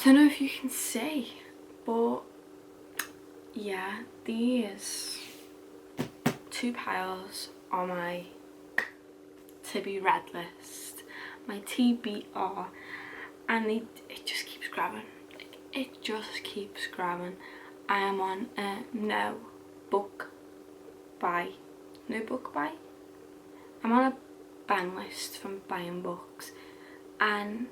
don't know if you can see, but yeah, these two piles are my to be read list, my TBR, and it just keeps grabbing. It just keeps grabbing. I am on a no book buy. I'm on a ban list from buying books, and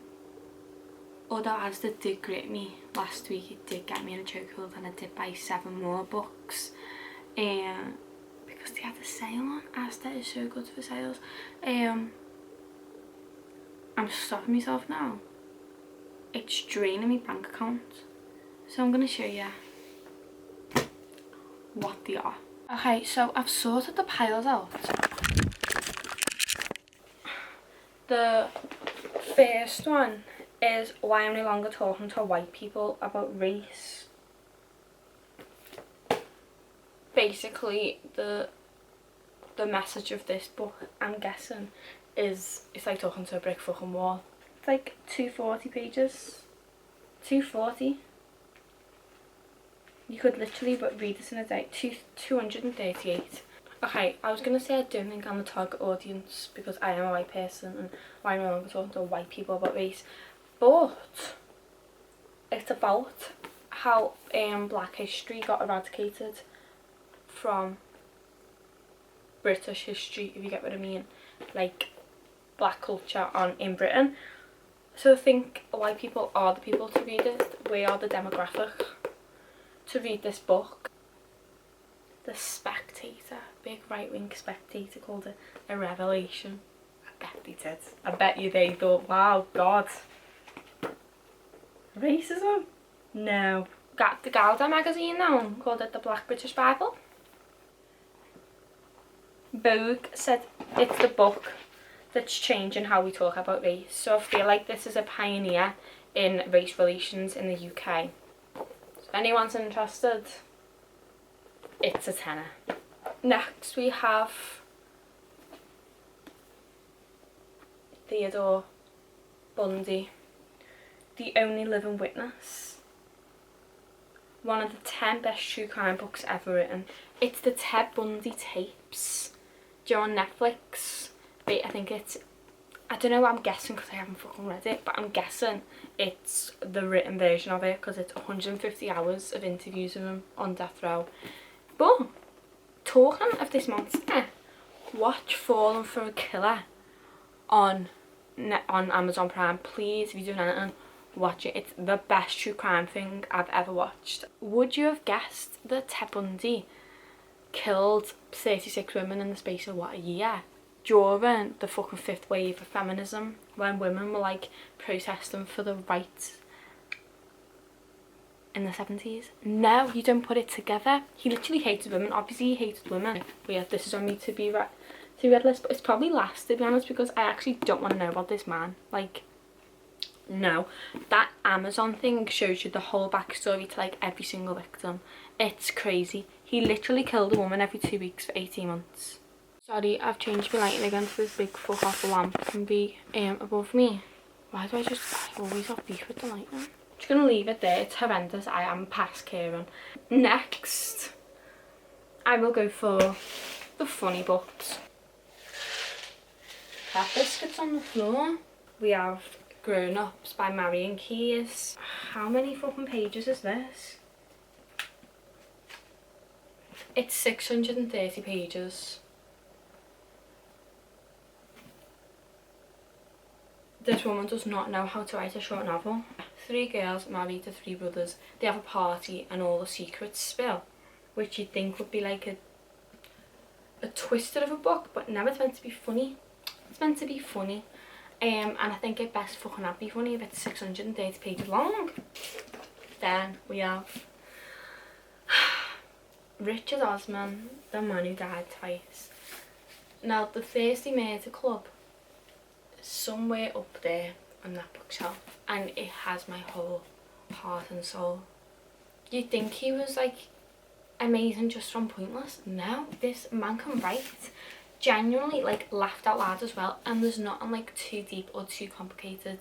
although as it did grip me last week, it did get me in a chokehold, and I did buy 7 more books because they had a sale on. Asda is so good for sales. I'm stopping myself now. It's draining my bank account, so I'm going to show you what they are. Okay, so I've sorted the piles out. The first one is why I'm no longer talking to white people about race. Basically, the message of this book, I'm guessing, is it's like talking to a brick fucking wall. It's like 240 pages. 240. You could literally but read this in a day. 238. Okay, I was going to say I don't think I'm the target audience because I am a white person and why am I no longer talking to white people about race. But it's about how black history got eradicated from British history, if you get what I mean. Like black culture in Britain. So I think white people are the people to read it. We are the demographic to read this book. The Spectator, big right-wing Spectator, called it a revelation. I bet they did. I bet you they thought, wow, God. Racism? No. Got the Gouda magazine now, called it the Black British Bible. Vogue said it's the book that's changing how we talk about race. So I feel like this is a pioneer in race relations in the UK. So if anyone's interested, it's a tenner. Next we have Theodore Bundy, The Only Living Witness. One of the 10 best true crime books ever written. It's the Ted Bundy tapes. Do you know, on Netflix? I think it's, I don't know, I'm guessing because I haven't fucking read it, but I'm guessing it's the written version of it because it's 150 hours of interviews with him on death row. But talking of this monster, watch Falling for a Killer on Amazon Prime. Please, if you're doing anything, watch it. It's the best true crime thing I've ever watched. Would you have guessed that Ted Bundy killed 36 women in the space of, what, a year? During the fucking 5th wave of feminism, when women were like protesting for the rights in the 70s. No, you don't put it together. He literally hated women. Obviously he hated women. But yeah, this is on me to be read list, but it's probably last, to be honest, because I actually don't want to know about this man. Like, no. That Amazon thing shows you the whole backstory to like every single victim. It's crazy. He literally killed a woman every 2 weeks for 18 months. Sorry, I've changed my lighting again so this big fuck off lamp can be above me. Why do I always have beef with the lighting? I'm just going to leave it there. It's horrendous. I am past caring. Next, I will go for the funny books. Cat Biscuits on the Floor. We have Grown Ups by Marion Keyes. How many fucking pages is this? It's 630 pages. This woman does not know how to write a short novel. 3 girls married to 3 brothers. They have a party and all the secrets spill. Which you'd think would be like a twister of a book, but no, it's meant to be funny. It's meant to be funny. And I think it best fucking not be funny if it's 630 pages long. Then we have Richard Osman, The Man Who Died Twice. Now, the Thursday Murder Club is somewhere up there on that bookshelf, and it has my whole heart and soul. You'd think he was like amazing just from Pointless. No, this man can write. Genuinely, like, laughed out loud as well, and there's nothing like too deep or too complicated.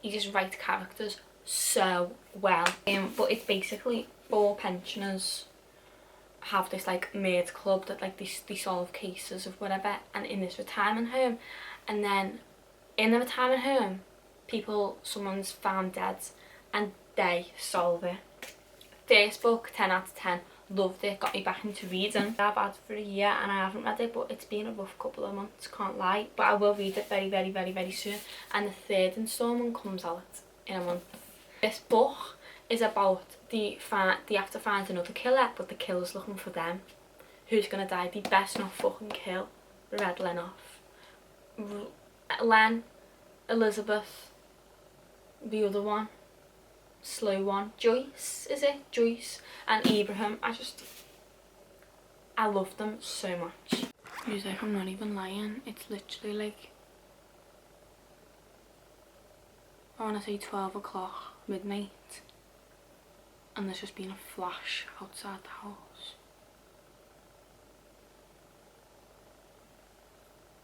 He just writes characters so well. But it's basically 4 pensioners have this like maid club that like they solve cases of whatever, and in this retirement home, and then in the retirement home someone's found dead and they solve it. First book, 10 out of 10. Loved it, got me back into reading. I've had for a year and I haven't read it, but it's been a rough couple of months, can't lie. But I will read it very, very, very, very soon. And the 3rd instalment comes out in a month. This book is about they have to find another killer, but the killer's looking for them. Who's gonna die? They best not fucking kill Red Len off. Len, Elizabeth, the other one, slow one, Joyce, is it? Joyce and Abraham. I love them so much. He's like, I'm not even lying. It's literally like, I want to say 12 o'clock, midnight. And there's just been a flash outside the house.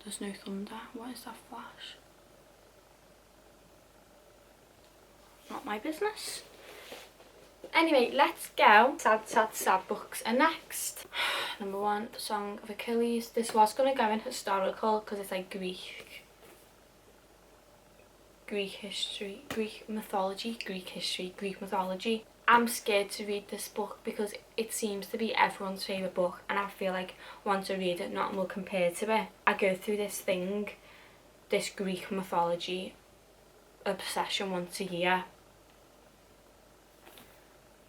There's no thunder. What is that flash? Not my business. Anyway, let's go. Sad books are next. Number 1, The Song of Achilles. This was going to go in historical because it's like Greek history, Greek mythology. I'm scared to read this book because it seems to be everyone's favourite book, and I feel like once I read it, nothing will compare to it. I go through this Greek mythology obsession once a year,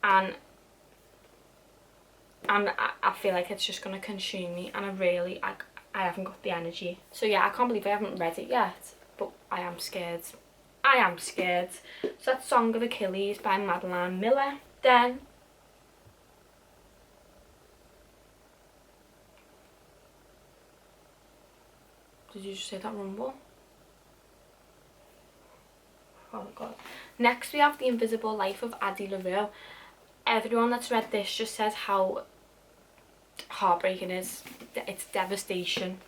and I feel like it's just going to consume me, and I haven't got the energy. So yeah, I can't believe I haven't read it yet, but I am scared. So that's Song of Achilles by Madeline Miller. Then did you just say that rumble? Oh my god. Next we have The Invisible Life of Addie LaRue. Everyone that's read this just says how heartbreaking it is. It's devastation.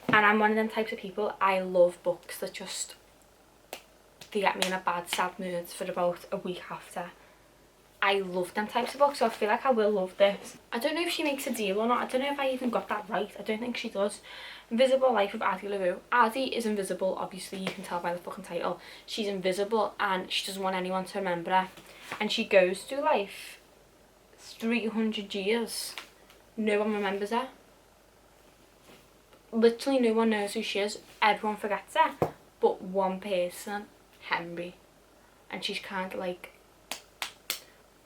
And I'm one of them types of people. I love books that just, they get me in a bad sad mood for about a week after. I love them types of books, so I feel like I will love this. I don't know if she makes a deal or not. I don't know if I even got that right. I don't think she does. Invisible Life of Addie LaRue. Addie is invisible, obviously you can tell by the fucking title. She's invisible and she doesn't want anyone to remember her. And she goes through life 300 years. No one remembers her. Literally no one knows who she is. Everyone forgets her. But one person, Henry. And she's kind of like,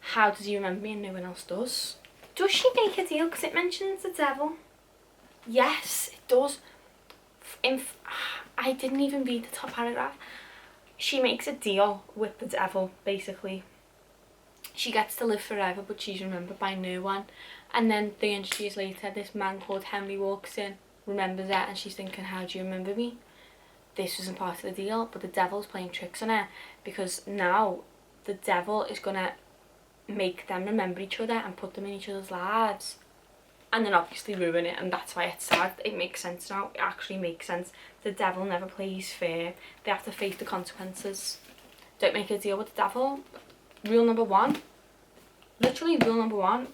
how does he remember me and no one else does? Does she make a deal? Because it mentions the devil. Yes, it does. I didn't even read the top paragraph. She makes a deal with the devil, basically. She gets to live forever, but she's remembered by no one. And then 300 years later, this man called Henry walks in, remembers her, and she's thinking, how do you remember me? This wasn't part of the deal, but the devil's playing tricks on her, because now the devil is going to make them remember each other and put them in each other's lives. And then obviously ruin it, and that's why it's sad. It makes sense now. It actually makes sense. The devil never plays fair. They have to face the consequences. Don't make a deal with the devil. Rule number 1. Literally rule number 1.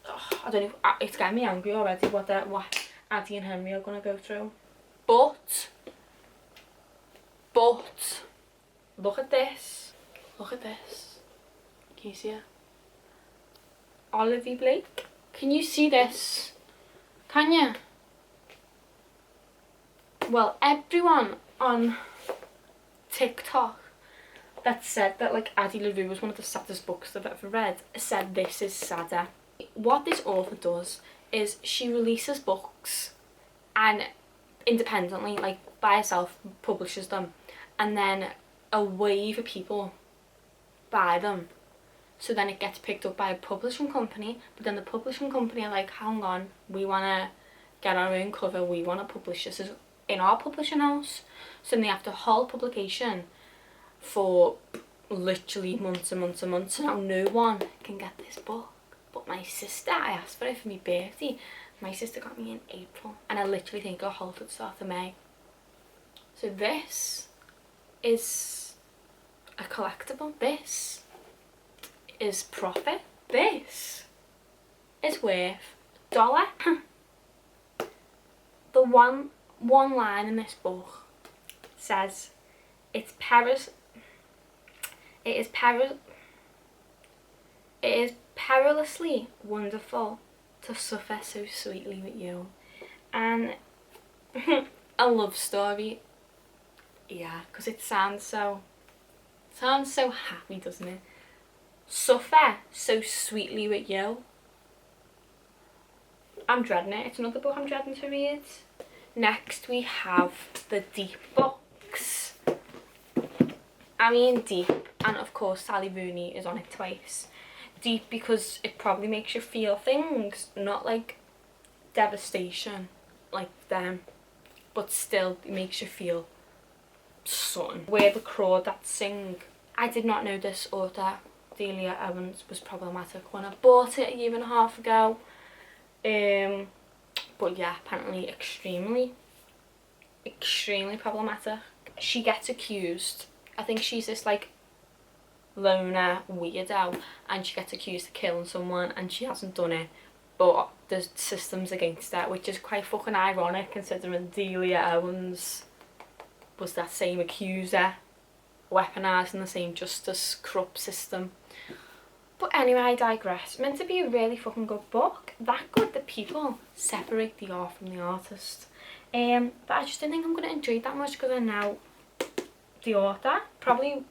Ugh, I don't know. It's getting me angry already what Addie and Henry are going to go through. But look at this. Look at this. Can you see it? Olivia Blake. Can you see this? Can you? Well, everyone on TikTok that said that like Addie LaRue was one of the saddest books they've ever read said this is sadder. What this author does is she releases books and independently, like by herself, publishes them, and then a wave of people buy them. So then it gets picked up by a publishing company, but then the publishing company are like, hang on, we want to get our own cover, we want to publish this in our publishing house. So then they have to hold publication for literally months and months and months. Now no one can get this book. But my sister, I asked for it for my birthday. My sister got me in April, and I literally think I'll hold it start of May. So this is a collectible. This is profit. This is worth $1. The one line in this book says, it is perilously wonderful to suffer so sweetly with you. And a love story, yeah, because it sounds so happy, doesn't it? Suffer so sweetly with you. I'm dreading it. It's another book I'm dreading to read. Next we have the deep books. I mean deep, and of course Sally Rooney is on it twice. Deep because it probably makes you feel things, not like devastation like them, but still it makes you feel something. Where the Crawdads Sing. I did not know this author, Delia Owens, was problematic when I bought it a year and a half ago. But yeah, apparently extremely problematic. She gets accused, I think she's this like loner weirdo, and she gets accused of killing someone and she hasn't done it, but there's systems against her, which is quite fucking ironic considering Delia Owens was that same accuser, weaponising the same justice corrupt system. But anyway, I digress. Meant to be a really fucking good book. That good that people separate the art from the artist. But I just didn't think I'm going to enjoy it that much because I know the author. Probably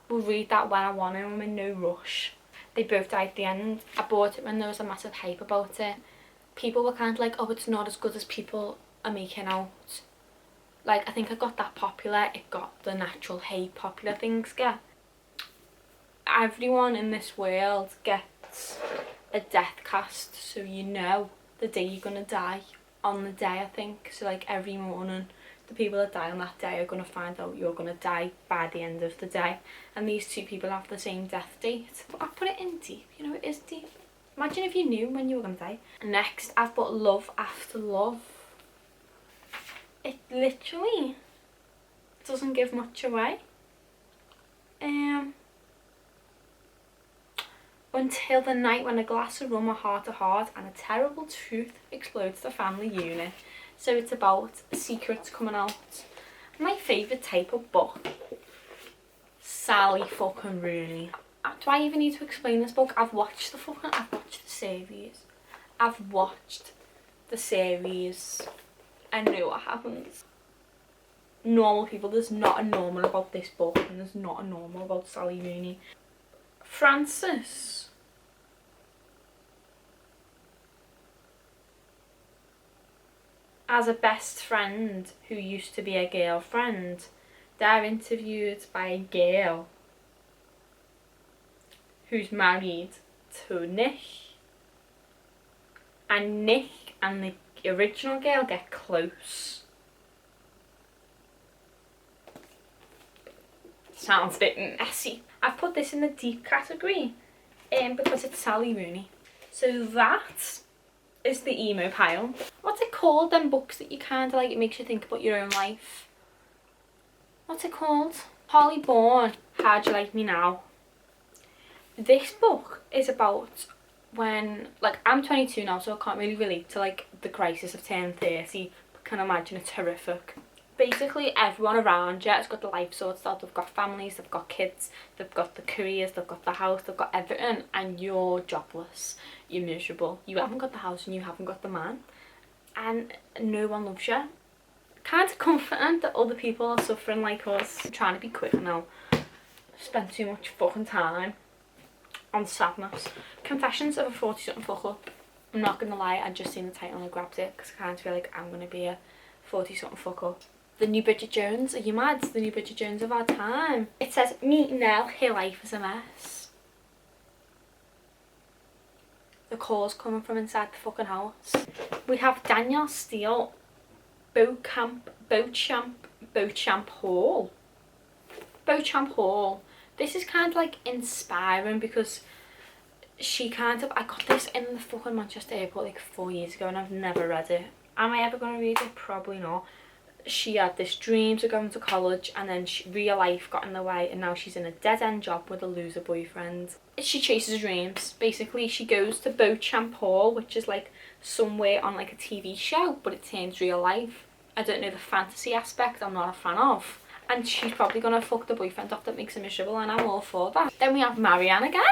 will read that when I want to. I'm in no rush. They both died at the end. I bought it when there was a massive hype about it. People were kind of like, oh, it's not as good as people are making out. Like, I think it got that popular. It got the natural hate popular things get. Everyone in this world gets a death cast, so you know the day you're gonna die on the day, I think. So like every morning the people that die on that day are gonna find out you're gonna die by the end of the day, and these two people have the same death date. But I put it in deep, you know, it is deep. Imagine if you knew when you were gonna die. Next I've put Love After Love. It literally doesn't give much away. Until the night when a glass of rum, a heart to heart, and a terrible truth explodes the family unit. So it's about secrets coming out. My favourite type of book. Sally fucking Rooney. Do I even need to explain this book? I've watched the series. I know what happens. Normal people, there's not a normal about this book, and there's not a normal about Sally Rooney. Frances. As a best friend who used to be a girlfriend, they're interviewed by a girl who's married to Nick. And Nick and the original girl get close. Sounds a bit messy. I've put this in the deep category because it's Sally Rooney. So that is the emo pile. What's it called, them books that you kind of like, it makes you think about your own life? What's it called? Holly Bourne, How'd You Like Me Now? This book is about when, like, I'm 22 now, so I can't really relate to like the crisis of turning 30, but can imagine it's horrific. Basically everyone around you has got the life sorted out. They've got families, they've got kids, they've got the careers, they've got the house, they've got everything, and you're jobless, you're miserable, you haven't got the house and you haven't got the man, and no one loves you. Kind of comforting that other people are suffering like us. I'm trying to be quick now. Spent too much fucking time on sadness. Confessions of a 40-something fuck up. I'm not gonna lie, I just seen the title and I grabbed it because I kind of feel like I'm gonna be a 40-something fuck up. The new Bridget Jones, are you mad? The new Bridget Jones of our time. It says, meet Nell, her life is a mess. The calls coming from inside the fucking house. We have Danielle Steele, Beauchamp Hall. Beauchamp Hall. This is kind of like inspiring because she kind of, I got this in the fucking Manchester airport like 4 years ago and I've never read it. Am I ever going to read it? Probably not. she had this dream to go into college, and then real life got in the way, and now she's in a dead-end job with a loser boyfriend. She chases dreams. Basically, she goes to Beauchamp Hall, which is like somewhere on like a TV show, but it turns real life. I don't know the fantasy aspect, I'm not a fan of. And she's probably gonna fuck the boyfriend off that makes her miserable, and I'm all for that. Then we have Marianne again.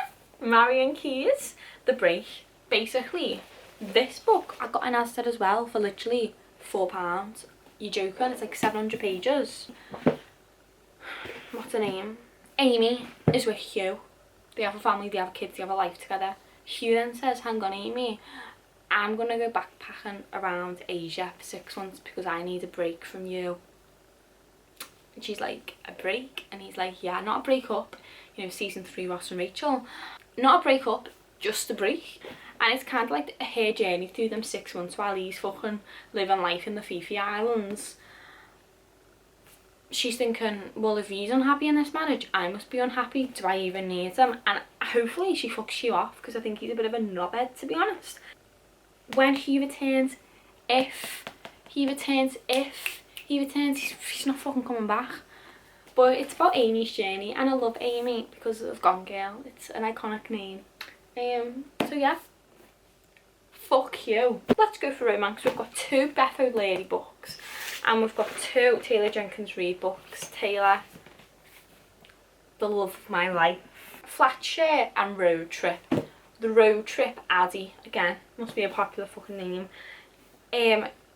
Marianne Keyes, The Break. Basically, this book I got in Asda as well for literally £4. You're joking? It's like 700 pages. What's her name? Amy is with Hugh. They have a family, they have kids, they have a life together. Hugh then says, hang on Amy, I'm gonna go backpacking around Asia for 6 months because I need a break from you. And she's like, a break? And he's like, yeah, not a break up. You know, season 3 Ross and Rachel. Not a break up, just a break. And it's kind of like her journey through them 6 months while he's fucking living life in the Fifi Islands. She's thinking, well, if he's unhappy in this marriage, I must be unhappy. Do I even need him? And hopefully she fucks you off, because I think he's a bit of a knobhead, to be honest. When he returns, he's not fucking coming back. But it's about Amy's journey, and I love Amy because of Gone Girl. It's an iconic name. So yeah. Fuck you. Let's go for romance. We've got 2 Beth O'Leary books, and we've got 2 Taylor Jenkins Reid books. Taylor, the love of my life. Flatshare and Road Trip. The Road Trip Addie, again, must be a popular fucking name.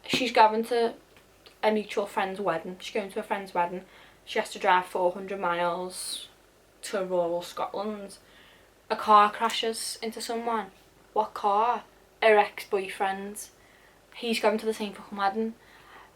She's going to a mutual friend's wedding. She's going to a friend's wedding. She has to drive 400 miles to rural Scotland. A car crashes into someone. What car? Her ex-boyfriend. He's going to the same fucking wedding.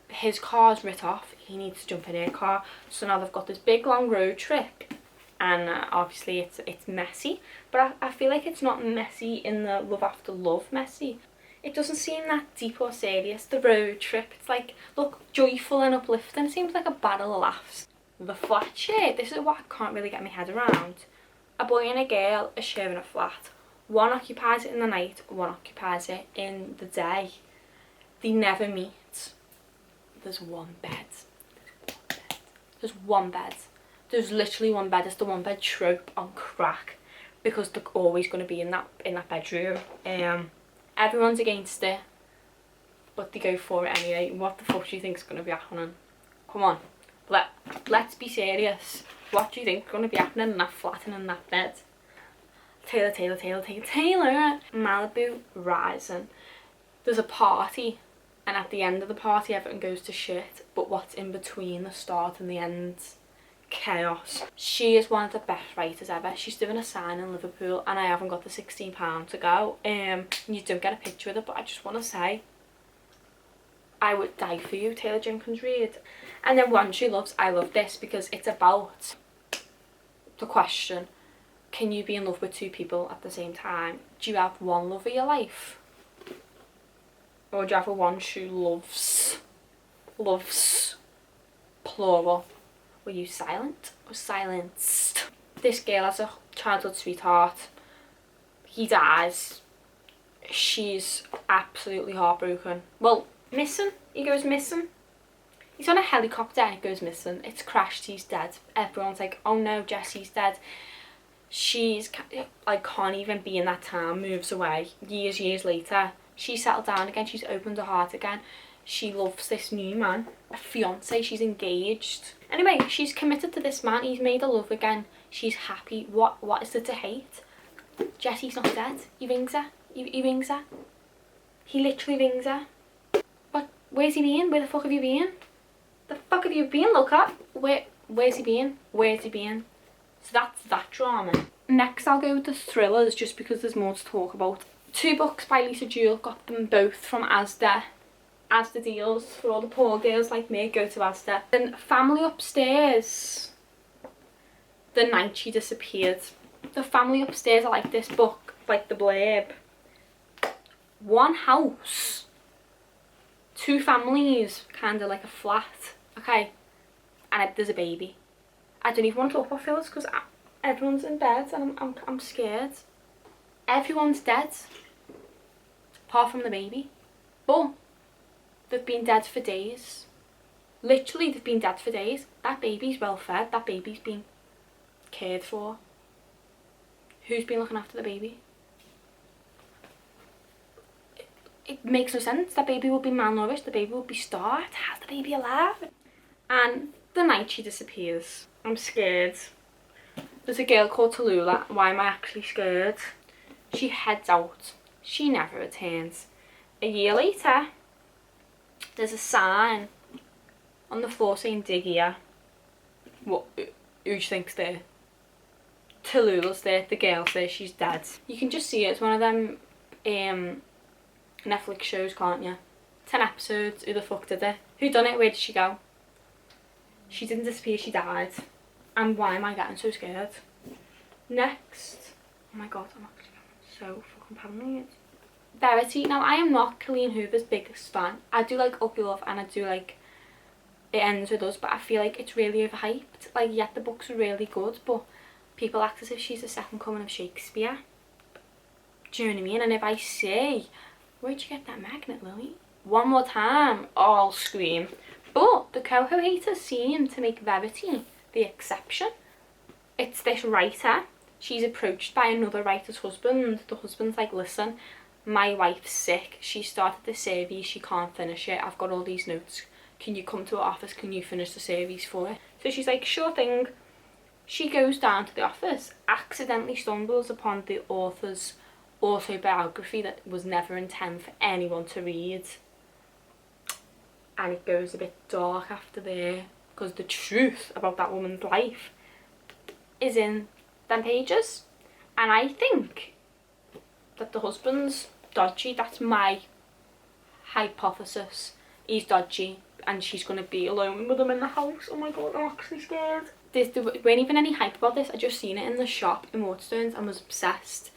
His car's writ off. He needs to jump in her car. So now they've got this big long road trip. And obviously it's messy. But I feel like it's not messy in the love after love messy. It doesn't seem that deep or serious, the road trip. It's like, look, joyful and uplifting. It seems like a battle of laughs. The flat share. This is what I can't really get my head around. A boy and a girl are sharing a flat. One occupies it in the night, one occupies it in the day. They never meet. There's one bed. There's one bed. There's literally one bed. It's the one bed trope on crack, because they're always going to be in that bedroom. Everyone's against it, but they go for it anyway. What the fuck do you think is going to be happening? Come on, let's be serious. What do you think is going to be happening in that flat and in that bed? Taylor. Malibu Rising. There's a party, and at the end of the party everything goes to shit, but what's in between the start and the end? Chaos. She is one of the best writers ever. She's doing a sign in Liverpool, and I haven't got the £16 to go. You don't get a picture with it, but I just want to say, I would die for you, Taylor Jenkins Reid. And then One She Loves, I love this because it's about the question, can you be in love with 2 people at the same time? Do you have one love of your life? Or do you have a one who loves? Plural. Were you silent or silenced? This girl has a childhood sweetheart. He dies. She's absolutely heartbroken. Well, missing. He goes missing. He's on a helicopter and it goes missing. It's crashed, he's dead. Everyone's like, oh no, Jesse's dead. She's like, can't even be in that town, moves away. Years later, she's settled down again, she's opened her heart again. She loves this new man, a fiance, she's engaged. Anyway, she's committed to this man, he's made her love again. She's happy. What is there to hate? Jesse's not dead. He rings her. He rings her. He literally rings her. But where's he been? Where the fuck have you been? The fuck have you been, look up? Where's he been? Where's he been? So that's that drama. Next I'll go with the thrillers, just because there's more to talk about. 2 books by Lisa Jewell, got them both from Asda. Asda deals for all the poor girls like me, go to Asda. Then Family Upstairs. The Night She Disappeared. The Family Upstairs, I like this book, like the blurb. 1 house, 2 families, kind of like a flat, okay? And there's a baby. I don't even want to talk about Phyllis because everyone's in bed and I'm scared. Everyone's dead, apart from the baby. But they've been dead for days. Literally, they've been dead for days. That baby's well fed. That baby's been cared for. Who's been looking after the baby? It makes no sense. That baby will be malnourished. The baby will be starved. How's the baby alive? And the night she disappears, I'm scared. There's a girl called Tallulah. Why am I actually scared? She heads out. She never returns. A year later, there's a sign on the floor saying dig here. What? Who do you think's there? Tallulah's there. The girl's there. She's dead. You can just see it. It's one of them Netflix shows, can't you? 10 episodes. Who the fuck did it? Who done it? Where did she go? She didn't disappear. She died. And why am I getting so scared? Next. Oh my god, I'm actually so fucking paranoid. Verity. Now, I am not Colleen Hoover's biggest fan. I do like Up Your Love and I do like It Ends With Us, but I feel like it's really overhyped. Like, yeah, the books are really good, but people act as if she's the second coming of Shakespeare. Do you know what I mean? And if I say, where'd you get that magnet, Lily? One more time, I'll scream. But the coho haters seem to make Verity the exception. It's this writer. She's approached by another writer's husband. The husband's like, listen, my wife's sick. She started the series. She can't finish it. I've got all these notes. Can you come to her office? Can you finish the series for her? So she's like, sure thing. She goes down to the office, accidentally stumbles upon the author's autobiography that was never intended for anyone to read. And it goes a bit dark after there, because the truth about that woman's life is in them pages. And I think that the husband's dodgy. That's my hypothesis. He's dodgy and she's going to be alone with him in the house. Oh my god, I'm actually scared. There weren't even any hype about this. I just seen it in the shop in Waterstones and was obsessed.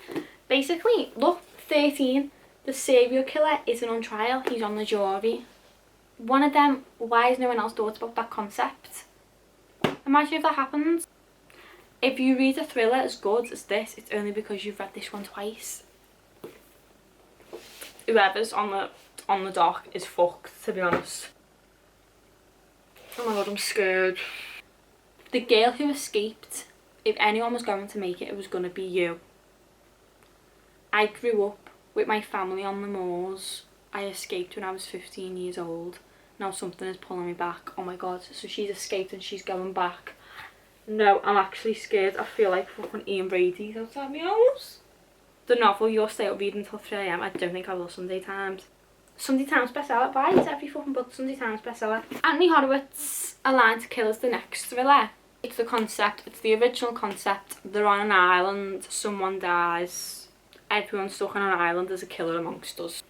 Basically, look, 13. The serial killer isn't on trial. He's on the jury. One of them, why has no one else thought about that concept? Imagine if that happens. If you read a thriller as good as this, it's only because you've read this one twice. Whoever's on the dock is fucked, to be honest. Oh my god, I'm scared. The girl who escaped, if anyone was going to make it, it was going to be you. I grew up with my family on the moors. I escaped when I was 15 years old. Now something is pulling me back. Oh my god, so she's escaped and she's going back. No, I'm actually scared. I feel like fucking Ian Brady's outside my house. The novel You'll Stay Up Reading Until 3 AM. I don't think I will Sunday Times. Sunday Times bestseller. Why is every fucking book Sunday Times bestseller? Anthony Horowitz, A Line to Kill is the next thriller. It's the concept. It's the original concept. They're on an island. Someone dies. Everyone's stuck on an island. There's a killer amongst us.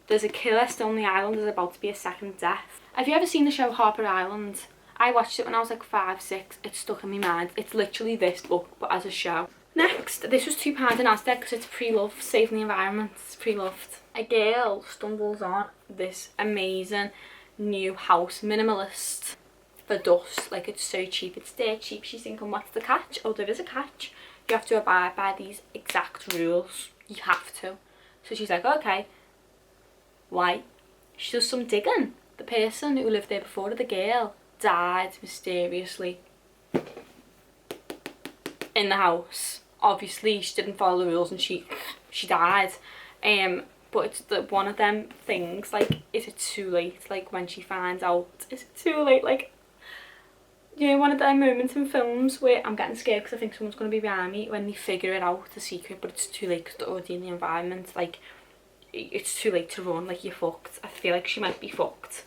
There's a killer still on the island. There's about to be a second death. Have you ever seen the show Harper Island? I watched it when I was like 5, 6. It's stuck in my mind. It's literally this book, but as a show. Next, this was £2 in Asda because it's pre-loved, saving the environment. It's pre-loved. A girl stumbles on this amazing new house, minimalist, for dust. Like, it's so cheap. It's dirt cheap. She's thinking, what's the catch? Oh, there is a catch. You have to abide by these exact rules. You have to. So she's like, okay. Why? She does some digging. The person who lived there before her, the girl, died mysteriously in the house. Obviously she didn't follow the rules and she died. But it's one of them things, like, is it too late? Like, when she finds out, is it too late? Like, you know, one of them moments in films where I'm getting scared because I think someone's going to be behind me when they figure it out, the secret, but it's too late because they're already in the environment. Like, it's too late to run. Like, you're fucked. I feel like she might be fucked.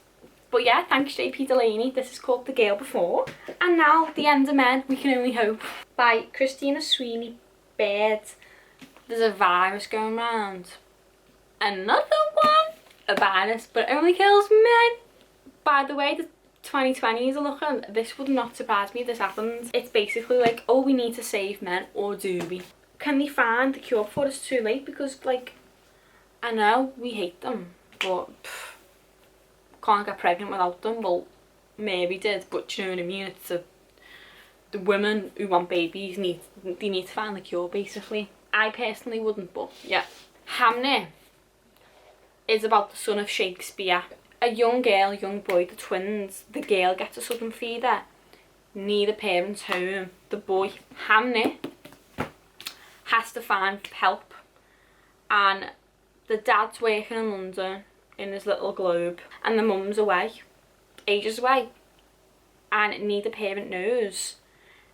But yeah, thanks JP Delaney. This is called The Girl Before. And now, The End of Men, We Can Only Hope, by Christina Sweeney Baird. There's a virus going around. Another one? A virus, but it only kills men. By the way, the 2020s are looking, this would not surprise me if this happens. It's basically like, oh, we need to save men, or do we? Can they find the cure for it? It's too late because, like, I know we hate them, but can't get pregnant without them. Well, Mary did, but do you know what I mean? It's the women who want babies need to find the cure, basically. I personally wouldn't, but yeah. Hamnet is about the son of Shakespeare, A young girl, young boy, the twins. The girl gets a sudden fever. Neither parent's home. The boy, Hamnet, has to find help. And the dad's working in London in his little globe. And the mum's away, ages away. And neither parent knows.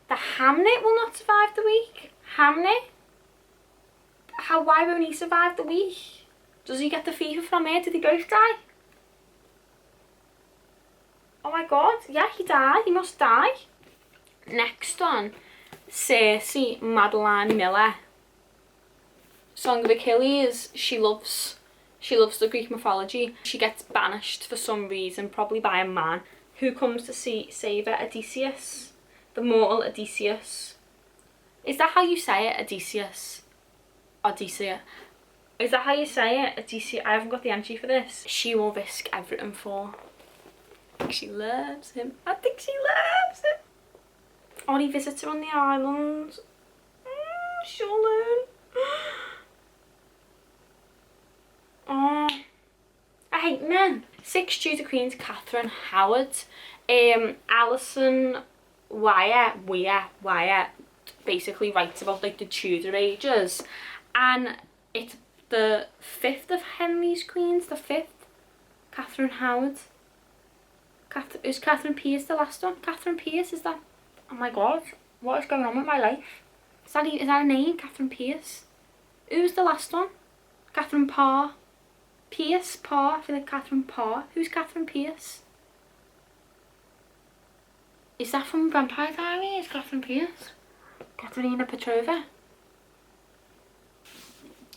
The Hamnet will not survive the week. Hamnet? Why won't he survive the week? Does he get the fever from here? Did he both die? Oh my god, yeah, he died. He must die. Next one, Cersei Madeline Miller. Song of Achilles. She loves the Greek mythology. She gets banished for some reason, probably by a man, who comes to save her, Odysseus. The mortal Odysseus. Is that how you say it, Odysseus? Odysseus. Is that how you say it, Odysseus? I haven't got the entry for this. She will risk everything for. She loves him. I think she loves him. Oh, he visits her on the island. She'll learn. Oh, I hate men. 6 Tudor Queens, Catherine Howard. Alison Wyatt basically writes about like the Tudor ages. And it's the 5th of Henry's Queens, the 5th. Catherine Howard. Is Catherine Pierce the last one? Catherine Pierce, is that? Oh my god, what is going on with my life? Is that a name? Catherine Pierce? Who's the last one? Catherine Parr. Pierce? Parr? I feel like Catherine Parr. Who's Catherine Pierce? Is that from Vampire Diaries? Catherine Pierce? Katerina Petrova?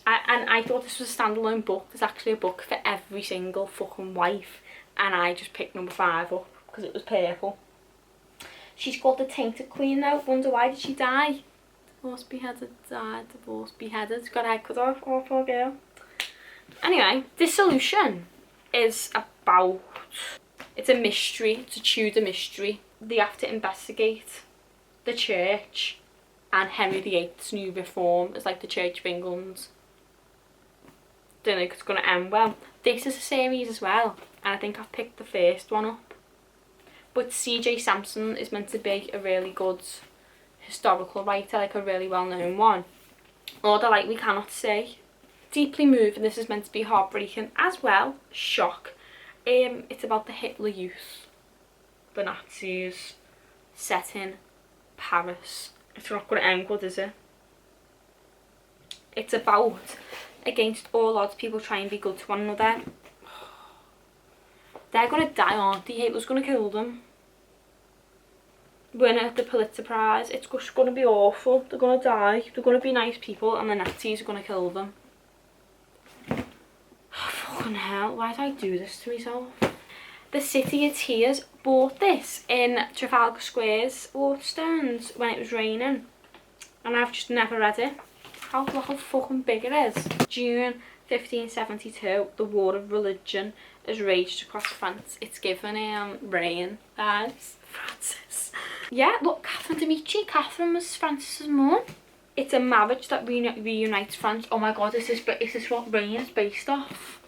I thought this was a standalone book. There's actually a book for every single fucking wife. And I just picked number 5 up because it was purple. She's called the Tainted Queen though. Wonder why did she die? Divorced, beheaded, died, divorced, beheaded. Got her head cut off. Oh, poor girl. Anyway, Dissolution is about... It's a mystery. It's a Tudor mystery. They have to investigate the church and Henry VIII's new reform as like the Church of England. Don't think it's going to end well. This is a series as well. And I think I've picked the first one up. But C.J. Sampson is meant to be a really good historical writer, like a really well-known one. Order Like We Cannot See. Deeply moving. This is meant to be heartbreaking as well. Shock. It's about the Hitler Youth. The Nazis. Set in Paris. It's not going to end good, is it? It's about, against all odds, people try and be good to one another. They're going to die, aren't they? Hitler's going to kill them. Winner the Pulitzer Prize. It's just going to be awful. They're going to die. They're going to be nice people and the Nazis are going to kill them. Oh, fucking hell. Why did I do this to myself? The City of Tears. Bought this in Trafalgar Square's Waterstones when it was raining. And I've just never read it. Look how fucking big it is. June 1572. The War of Religion has raged across France. It's given rain vibes. Francis. Yeah, look, Catherine Dimitri. Catherine was Francis's mum. It's a marriage that reunites France. Oh my god, is this what Rain is based off?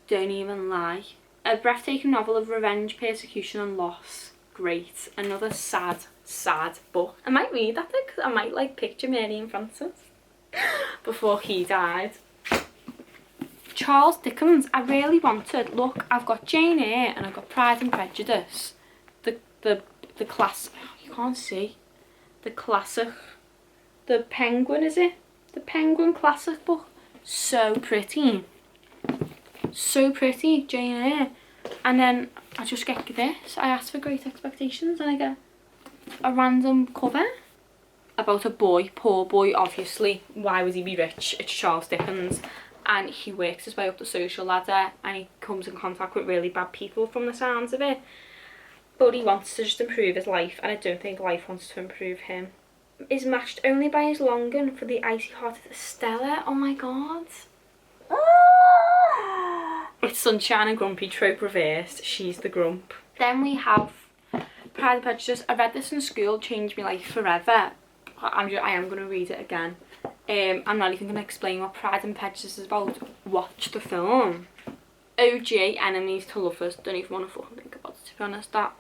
Don't even lie. A breathtaking novel of revenge, persecution and loss. Great. Another sad book. I might read that though, because I might like picture Mary and Francis before he died. Charles Dickens. I really wanted, look, I've got Jane Eyre and I've got Pride and Prejudice. The class, you can't see. The classic. The Penguin, is it? The Penguin classic book. So pretty. So pretty, Jane Eyre. And then I just get this. I asked for Great Expectations and I get a random cover about a boy, poor boy obviously. Why would he be rich? It's Charles Dickens. And he works his way up the social ladder and he comes in contact with really bad people from the sounds of it. But he wants to just improve his life and I don't think life wants to improve him. Is matched only by his longing for the icy-hearted Stella. Oh my god. It's Sunshine and Grumpy trope reversed. She's the grump. Then we have Pride and Prejudice. I read this in school, changed my life forever. I am going to read it again. I'm not even going to explain what Pride and Prejudice is about. Watch the film. OG enemies to lovers. Don't even want to fucking think about it, to be honest. That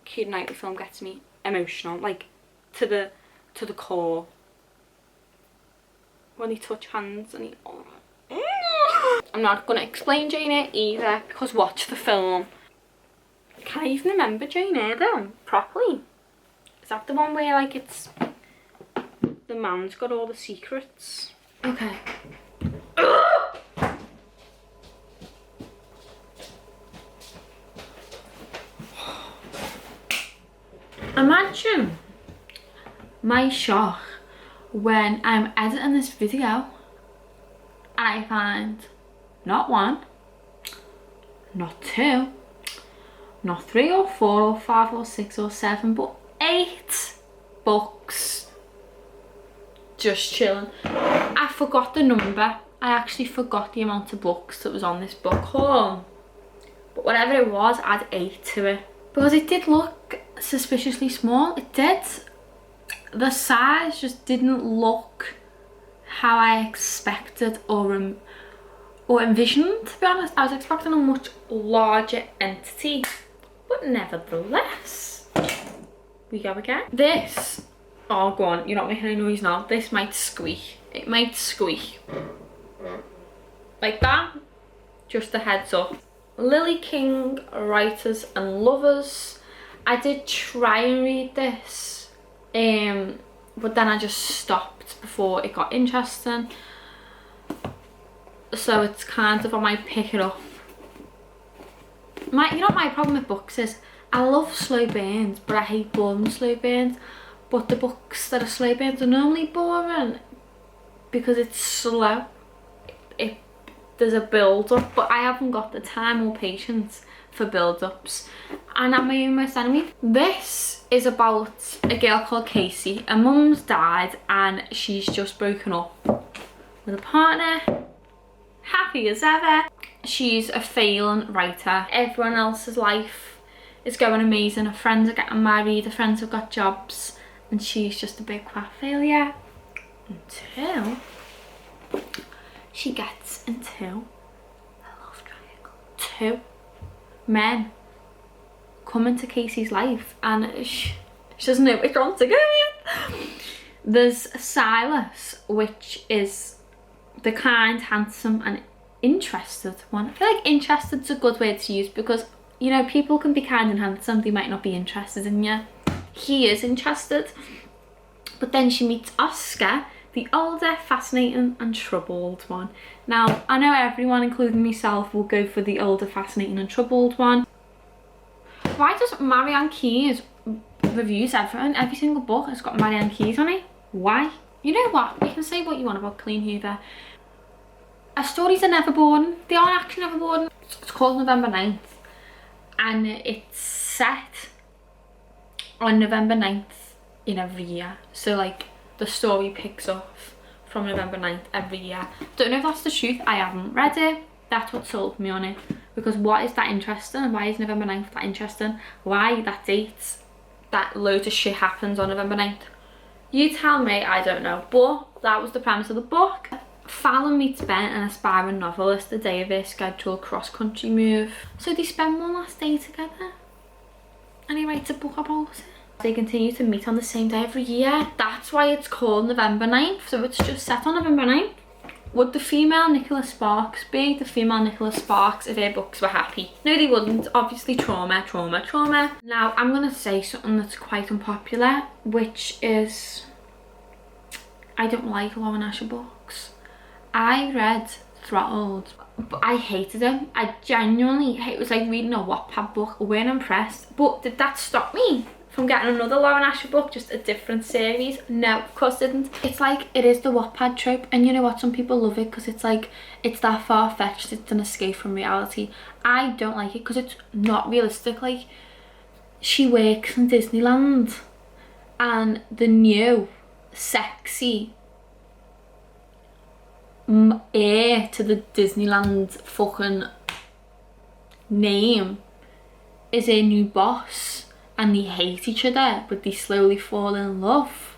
Keira Knightley film gets me emotional, like to the core. When they touch hands and he... Oh. I'm not going to explain Jane Eyre either, because watch the film. Can I even remember Jane Eyre though, properly? Is that the one where like it's... the man's got all the secrets? Okay. Imagine my shock when I'm editing this video and I find not one, not two, not 3 or 4 or 5 or 6 or 7, but 8 books just chilling. I forgot the number. I actually forgot the amount of books that was on this book haul, but whatever it was, I'd 8 to it because it did look suspiciously small. It did. The size just didn't look how I expected or envisioned, to be honest. I was expecting a much larger entity, but nevertheless, we go again. This, oh go on, you're not making any noise now. This might squeak. It might squeak. Like that, just a heads up. Lily King, Writers and Lovers. I did try and read this, but then I just stopped before it got interesting. So it's kind of, I might pick it up. You know what my problem with books is? I love slow burns, but I hate boring slow burns. But the books that are slow burns are normally boring because it's slow. There's a build up, but I haven't got the time or patience for build ups. And I'm my own worst enemy. This is about a girl called Casey. Her mum's died and she's just broken up with a partner. Happy as ever. She's a failing writer. Everyone else's life is going amazing. Her friends are getting married, her friends have got jobs, and she's just a big fat failure. Until she gets into a love triangle. 2 men come into Casey's life and she doesn't know which one to go with. There's Silas, which is the kind, handsome and interested one. I feel like interested's a good word to use because, you know, people can be kind and handsome, they might not be interested in you. He is interested. But then she meets Oscar, the older, fascinating and troubled one. Now, I know everyone, including myself, will go for the older, fascinating and troubled one. Why does Marianne Keyes reviews everything? Every single book has got Marianne Keyes on it. Why? You know what? You can say what you want about Colleen Hoover. Her stories are never boring. They are actually never boring. It's called November 9th. And it's set on November 9th in every year. So like the story picks up from November 9th every year. Don't know if that's the truth. I haven't read it. That's what sold me on it. Because what is that interesting? Why is November 9th that interesting? Why that date? That loads of shit happens on November 9th. You tell me, I don't know. But that was the premise of the book. Fallon meets Ben, an aspiring novelist, the day of their scheduled cross-country move. So they spend one last day together. And he writes a book about it. They continue to meet on the same day every year. That's why it's called November 9th. So it's just set on November 9th. Would the female Nicholas Sparks be the female Nicholas Sparks if her books were happy? No, they wouldn't. Obviously trauma, trauma, trauma. Now, I'm going to say something that's quite unpopular, which is I don't like Lauren Asher books. I read Throttled, but I hated them. I genuinely hate it. It was like reading a Wattpad book. I weren't impressed. But did that stop me from getting another Lauren Asher book, just a different series? No, of course it didn't. It's like, it is the Wattpad trope, and you know what, some people love it because it's like, it's that far-fetched, it's an escape from reality. I don't like it because it's not realistic. Like, she works in Disneyland and the new sexy heir to the Disneyland fucking name is a new boss, and they hate each other but they slowly fall in love,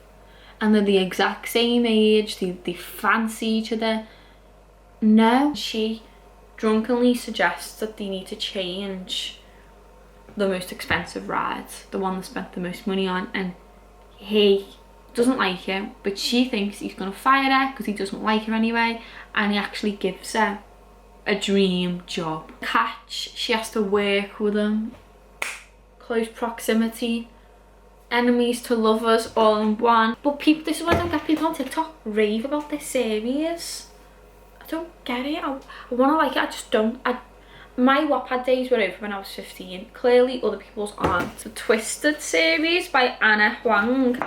and they're the exact same age, they fancy each other. No, she drunkenly suggests that they need to change the most expensive ride, the one they spent the most money on, and he doesn't like it, but she thinks he's gonna fire her because he doesn't like her anyway, and he actually gives her a dream job. Catch, she has to work with him, close proximity, enemies to lovers all in one. But people, this is why I don't get people on TikTok rave about this series. I don't get it. I want to like it, I just don't. My Wattpad days were over when I was 15. Clearly other people's aren't. The Twisted series by Anna Huang.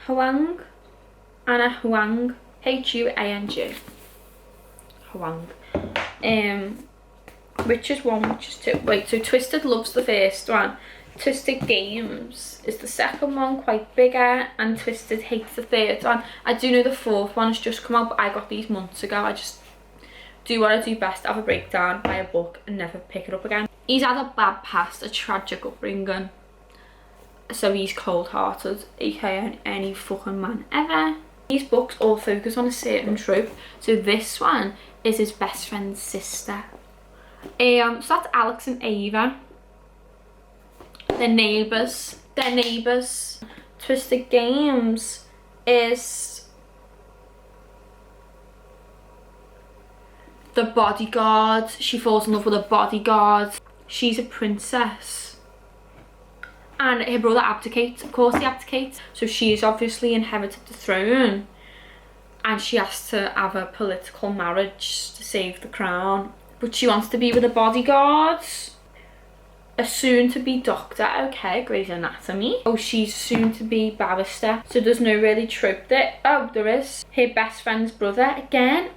Anna Huang. Huang. Huang. Which is one, which is two. Wait, so Twisted loves the first one. Twisted Games is the second one, quite bigger, and Twisted hates the third one. I do know the fourth one has just come out, but I got these months ago. I just do what I do best, have a breakdown, buy a book, and never pick it up again. He's had a bad past, a tragic upbringing, so he's cold-hearted, aka any fucking man ever. These books all focus on a certain trope, so this one is his best friend's sister. So that's Alex and Ava. They're neighbours. Twisted Games is the bodyguard. She falls in love with a bodyguard. She's a princess. And her brother abdicates. Of course he abdicates. So she's obviously inherited the throne. And she has to have a political marriage to save the crown. But she wants to be with a bodyguard. A soon-to-be doctor, okay, Grey's Anatomy. Oh, she's soon-to-be barrister. So there's no really trope there. Oh, there is. Her best friend's brother, again.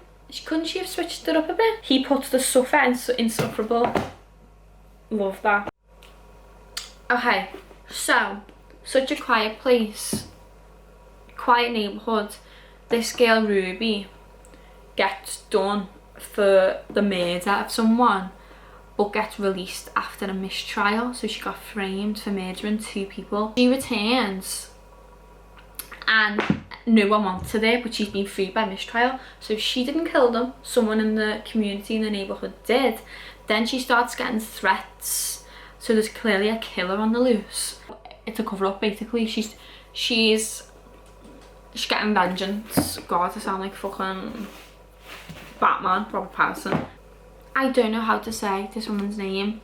Couldn't she have switched it up a bit? He puts the suffer and insufferable. Love that. Okay, so, Such a Quiet Place. Quiet neighbourhood. This girl, Ruby, gets done for the murder of someone, but gets released after a mistrial. So she got framed for murdering 2 people. She returns and no one wanted her, but she's been freed by mistrial. So she didn't kill them, someone in the community in the neighbourhood did. Then she starts getting threats, so there's clearly a killer on the loose. It's a cover up basically. She's getting vengeance. God, I sound like fucking Batman, Robert Pattinson. I don't know how to say this woman's name.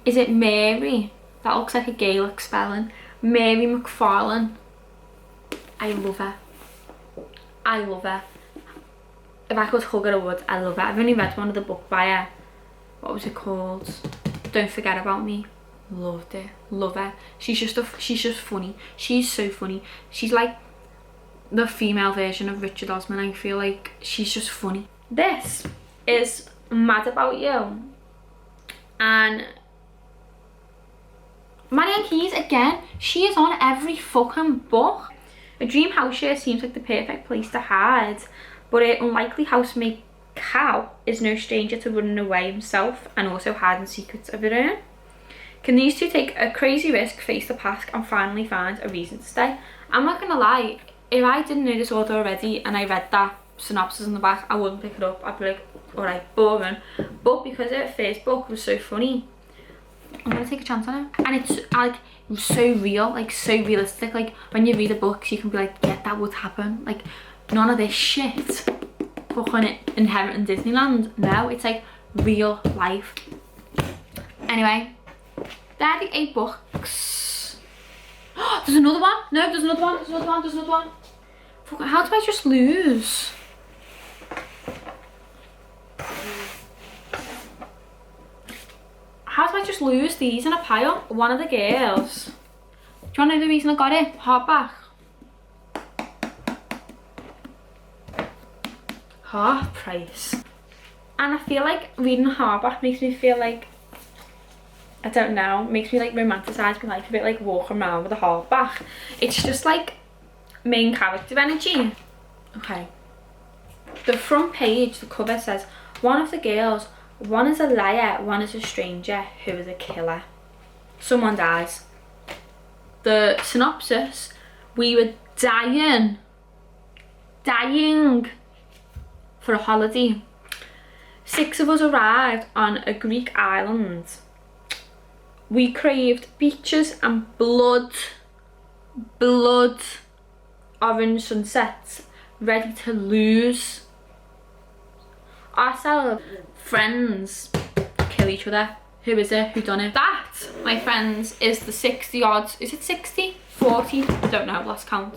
Is it Mary? That looks like a Gaelic spelling. Mary McFarlane. I love her. I love her. If I could hug her, I would. I love her. I've only read one of the book by her. What was it called? Don't Forget About Me. Loved it. Love her. She's just funny. She's so funny. She's like the female version of Richard Osman. I feel like she's just funny. This is Mad About You, and Marianne Keyes, again, she is on every fucking book. A dream house share seems like the perfect place to hide, but an unlikely housemate Cal is no stranger to running away himself and also hiding secrets of her own. Can these two take a crazy risk, face the past, and finally find a reason to stay? I'm not gonna lie, if I didn't know this author already and I read that synopsis in the back, I wouldn't pick it up. I'd be like, alright, boring. But because her first book was so funny, I'm gonna take a chance on it. And it's like so real, like so realistic. Like when you read the books, you can be like, yeah, that would happen. Like none of this shit fucking inheriting Disneyland. No, it's like real life. Anyway, there are the 8 books. There's another one. No, there's another one. There's another one. There's another one. Fucking, how do I just lose? How do I just lose these in a pile? One of the girls. Do you want to know the reason I got it? Hardback. Half price. And I feel like reading hardback makes me feel like, I don't know, makes me like romanticise my life a bit, like walking around with a hardback. It's just like main character energy. Okay. The front page, the cover says, one of the girls, one is a liar, one is a stranger, who is a killer. Someone dies. The synopsis, we were dying for a holiday. 6 of us arrived on a Greek island. We craved beaches and blood orange sunsets, ready to lose ourselves. Friends kill each other. Who is it? Who done it? That, my friends, is the 60 odds. Is it 60? 40? I don't know, lost count.